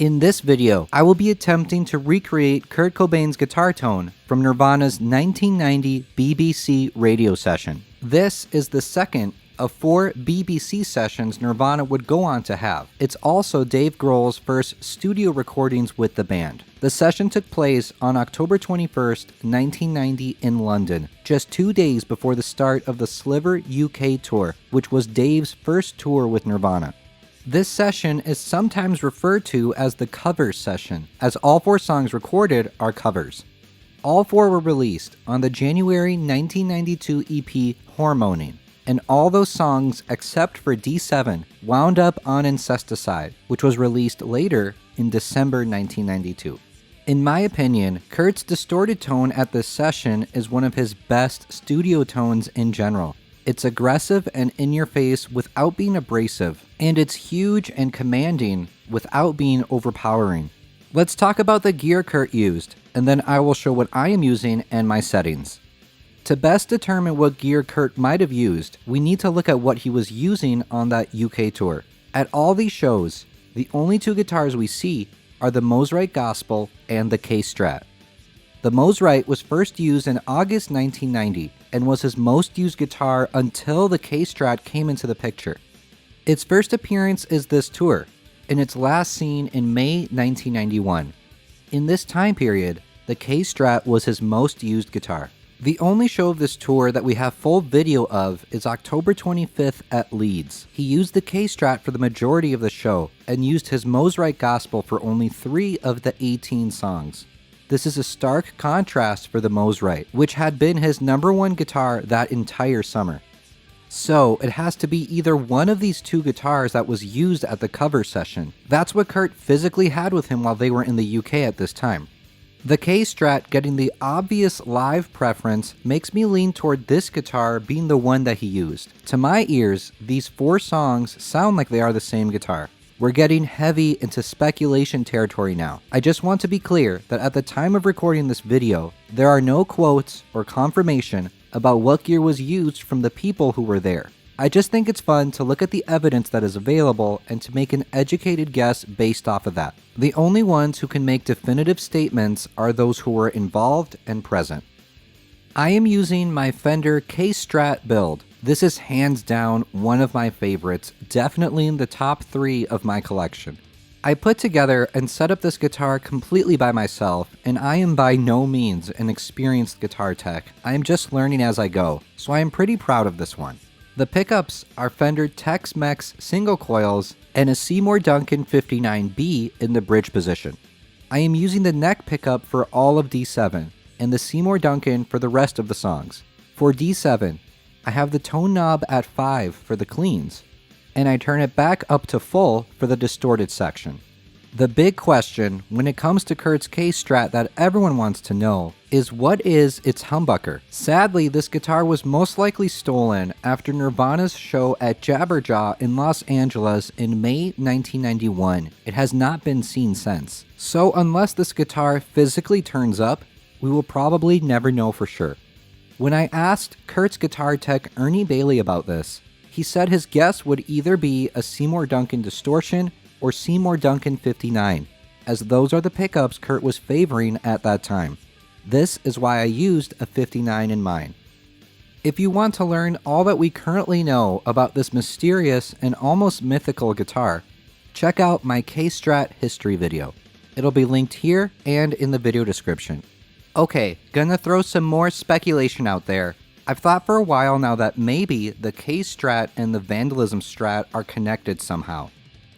In this video, I will be attempting to recreate Kurt Cobain's guitar tone from Nirvana's 1990 BBC radio session. This is the second of 4 BBC sessions Nirvana would go on to have. It's also Dave Grohl's first studio recordings with the band. The session took place on October 21st, 1990 in London, just 2 days before the start of the Sliver UK tour, which was Dave's first tour with Nirvana. This session is sometimes referred to as the covers session, as all 4 songs recorded are covers. All 4 were released on the January 1992 EP Hormoaning, and all those songs except for D7 wound up on Incesticide, which was released later in December 1992. In my opinion, Kurt's distorted tone at this session is one of his best studio tones in general. It's aggressive and in-your-face without being abrasive, and it's huge and commanding without being overpowering. Let's talk about the gear Kurt used, and then I will show what I am using and my settings. To best determine what gear Kurt might have used, we need to look at what he was using on that UK tour. At all these shows, the only 2 guitars we see are the Mosrite Gospel and the K Strat. The Mosrite was first used in August 1990 and was his most used guitar until the K Strat came into the picture. Its first appearance is this tour, and its last seen in May 1991. In this time period, the K Strat was his most used guitar. The only show of this tour that we have full video of is October 25th at Leeds. He used the K Strat for the majority of the show and used his Mosrite Gospel for only 3 of the 18 songs. This is a stark contrast for the Mosrite, which had been his #1 guitar that entire summer. So it has to be either one of these 2 guitars that was used at the cover session. That's what Kurt physically had with him while they were in the UK at this time. The K Strat getting the obvious live preference makes me lean toward this guitar being the one that he used. To my ears, these 4 songs sound like they are the same guitar. We're getting heavy into speculation territory now. I just want to be clear that at the time of recording this video, there are no quotes or confirmation about what gear was used from the people who were there. I just think it's fun to look at the evidence that is available and to make an educated guess based off of that. The only ones who can make definitive statements are those who were involved and present. I am using my Fender K Strat build. This is hands down one of my favorites, definitely in the top 3 of my collection. I put together and set up this guitar completely by myself, and I am by no means an experienced guitar tech. I am just learning as I go, so I am pretty proud of this one. The pickups are Fender Tex-Mex single coils and a Seymour Duncan 59B in the bridge position. I am using the neck pickup for all of D7, and the Seymour Duncan for the rest of the songs. For D7, I have the tone knob at 5 for the cleans, and I turn it back up to full for the distorted section. The big question when it comes to Kurt's K Strat that everyone wants to know is what is its humbucker? Sadly, this guitar was most likely stolen after Nirvana's show at Jabberjaw in Los Angeles in May 1991. It has not been seen since. So unless this guitar physically turns up, we will probably never know for sure. When I asked Kurt's guitar tech Ernie Bailey about this, he said his guess would either be a Seymour Duncan distortion or Seymour Duncan 59, as those are the pickups Kurt was favoring at that time. This is why I used a 59 in mine. If you want to learn all that we currently know about this mysterious and almost mythical guitar, check out my K Strat history video. It'll be linked here and in the video description. Okay, gonna throw some more speculation out there. I've thought for a while now that maybe the K Strat and the Vandalism Strat are connected somehow.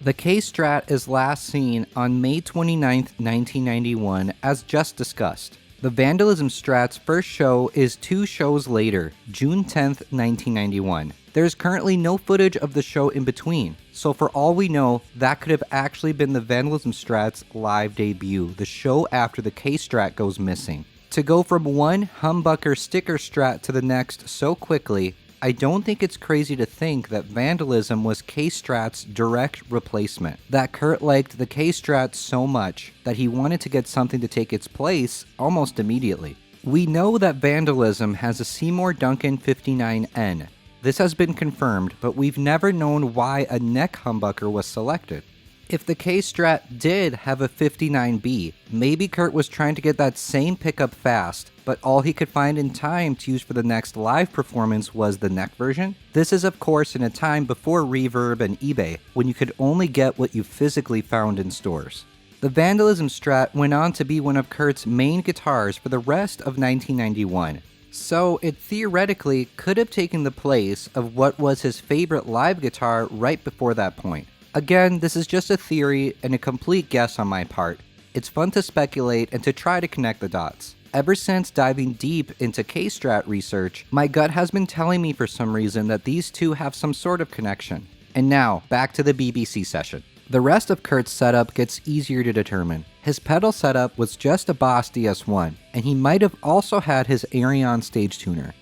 The K Strat is last seen on May 29th, 1991, as just discussed. The Vandalism Strat's first show is 2 shows later, June 10th, 1991. There's currently no footage of the show in between, so for all we know, that could have actually been the Vandalism Strat's live debut, the show after the K Strat goes missing. To go from one humbucker sticker Strat to the next so quickly, I don't think it's crazy to think that Vandalism was K Strat's direct replacement, that Kurt liked the K Strat so much that he wanted to get something to take its place almost immediately. We know that Vandalism has a Seymour Duncan 59N. This has been confirmed, but we've never known why a neck humbucker was selected. If the K Strat did have a 59B, maybe Kurt was trying to get that same pickup fast, but all he could find in time to use for the next live performance was the neck version. This is of course in a time before Reverb and eBay, when you could only get what you physically found in stores. The Vandalism Strat went on to be one of Kurt's main guitars for the rest of 1991, so it theoretically could have taken the place of what was his favorite live guitar right before that point. Again, this is just a theory and a complete guess on my part. It's fun to speculate and to try to connect the dots. Ever since diving deep into K Strat research, my gut has been telling me for some reason that these two have some sort of connection. And now, back to the BBC session. The rest of Kurt's setup gets easier to determine. His pedal setup was just a Boss DS1, and he might have also had his Arion stage tuner.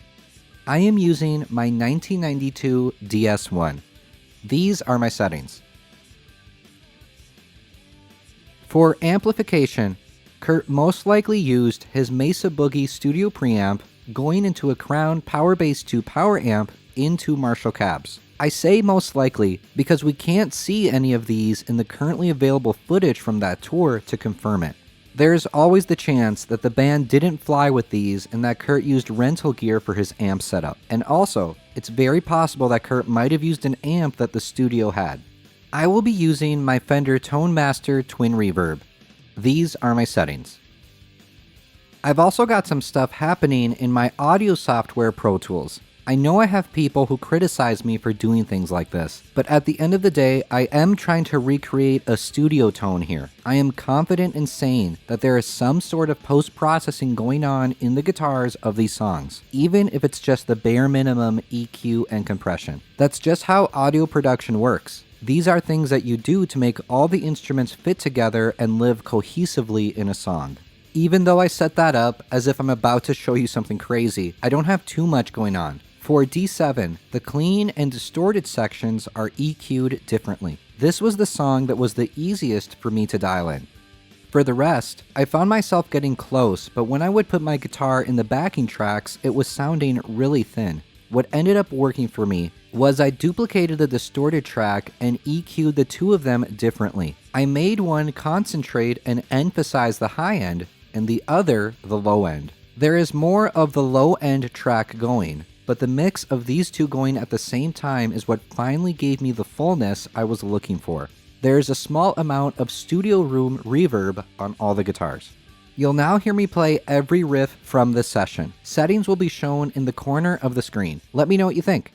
I am using my 1992 DS1. These are my settings. For amplification, Kurt most likely used his Mesa Boogie studio preamp going into a Crown Powerbase 2 power amp into Marshall cabs. I say most likely because we can't see any of these in the currently available footage from that tour to confirm it. There's always the chance that the band didn't fly with these and that Kurt used rental gear for his amp setup. And also, it's very possible that Kurt might have used an amp that the studio had. I will be using my Fender Tone Master Twin Reverb. These are my settings. I've also got some stuff happening in my audio software Pro Tools. I know I have people who criticize me for doing things like this, but at the end of the day, I am trying to recreate a studio tone here. I am confident in saying that there is some sort of post-processing going on in the guitars of these songs, even if it's just the bare minimum EQ and compression. That's just how audio production works. These are things that you do to make all the instruments fit together and live cohesively in a song. Even though I set that up as if I'm about to show you something crazy, I don't have too much going on. For D7, the clean and distorted sections are EQ'd differently. This was the song that was the easiest for me to dial in. For the rest, I found myself getting close, but when I would put my guitar in the backing tracks, it was sounding really thin. What ended up working for me was I duplicated the distorted track and EQ'd the two of them differently. I made one concentrate and emphasize the high end, and the other the low end. There is more of the low end track going, but the mix of these two going at the same time is what finally gave me the fullness I was looking for. There is a small amount of studio room reverb on all the guitars. You'll now hear me play every riff from this session. Settings will be shown in the corner of the screen. Let me know what you think.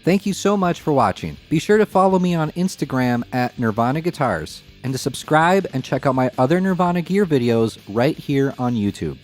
Thank you so much for watching. Be sure to follow me on Instagram at Nirvana Guitars, and to subscribe and check out my other Nirvana gear videos right here on YouTube.